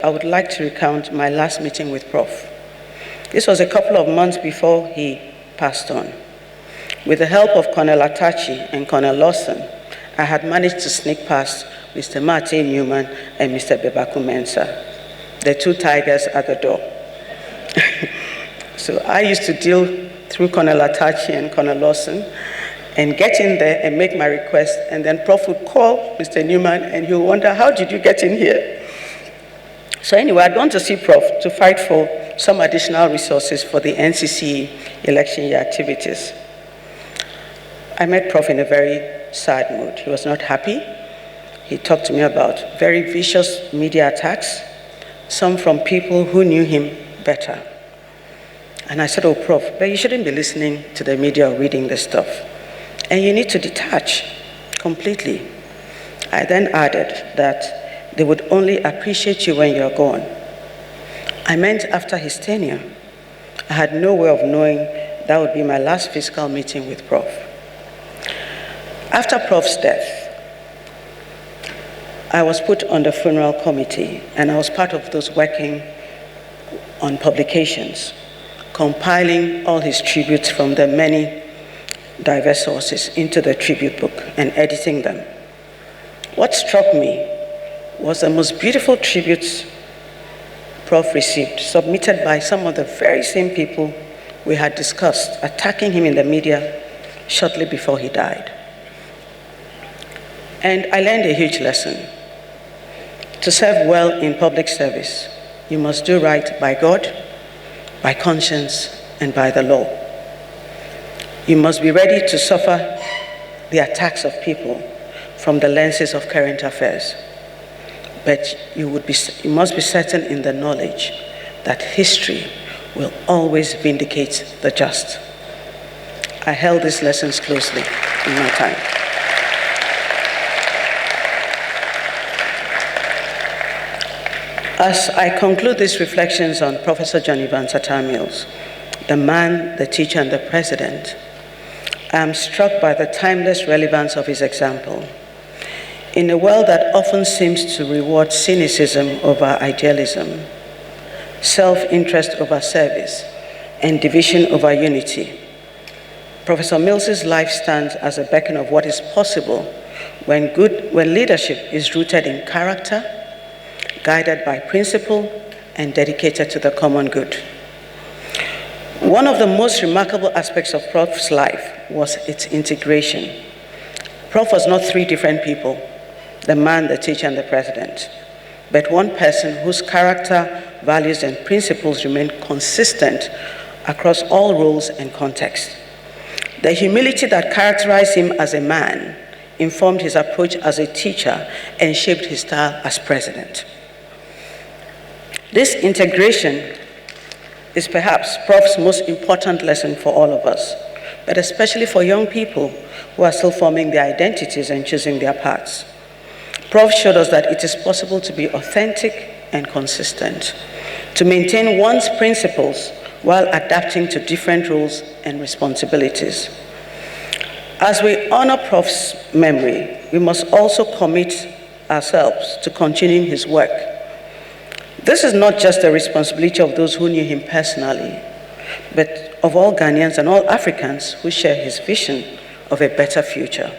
I would like to recount my last meeting with Prof. This was a couple of months before he passed on. With the help of Colonel Atachi and Colonel Lawson, I had managed to sneak past Mr. Martin Newman and Mr. Bebaku Mensah, the two tigers at the door. So I used to deal through Colonel Atachi and Colonel Lawson and get in there and make my request, and then Prof would call Mr. Newman and he would wonder, how did you get in here? So anyway, I'd gone to see Prof to fight for some additional resources for the NCC election year activities. I met Prof in a very sad mood. He was not happy. He talked to me about very vicious media attacks, some from people who knew him better. And I said, oh, Prof, but you shouldn't be listening to the media or reading this stuff. And you need to detach completely. I then added that they would only appreciate you when you're gone. I meant after his tenure. I had no way of knowing that would be my last physical meeting with Prof. After Prof's death, I was put on the funeral committee, and I was part of those working on publications, compiling all his tributes from the many diverse sources into the tribute book and editing them. What struck me was the most beautiful tributes Prof received, submitted by some of the very same people we had discussed attacking him in the media shortly before he died. And I learned a huge lesson. To serve well in public service, you must do right by God, by conscience, and by the law. You must be ready to suffer the attacks of people from the lenses of current affairs. But you must be certain in the knowledge that history will always vindicate the just. I held these lessons closely in my time. As I conclude these reflections on Professor John Evans Atta Mills, the man, the teacher, and the president, I am struck by the timeless relevance of his example. In a world that often seems to reward cynicism over idealism, self-interest over service, and division over unity, Professor Mills's life stands as a beacon of what is possible when leadership is rooted in character, guided by principle, and dedicated to the common good. One of the most remarkable aspects of Prof's life was its integration. Prof was not three different people, the man, the teacher, and the president, but one person whose character, values, and principles remained consistent across all roles and contexts. The humility that characterized him as a man informed his approach as a teacher and shaped his style as president. This integration is perhaps Prof's most important lesson for all of us, but especially for young people who are still forming their identities and choosing their paths. Prof showed us that it is possible to be authentic and consistent, to maintain one's principles while adapting to different roles and responsibilities. As we honor Prof's memory, we must also commit ourselves to continuing his work. This is not just the responsibility of those who knew him personally, but of all Ghanaians and all Africans who share his vision of a better future.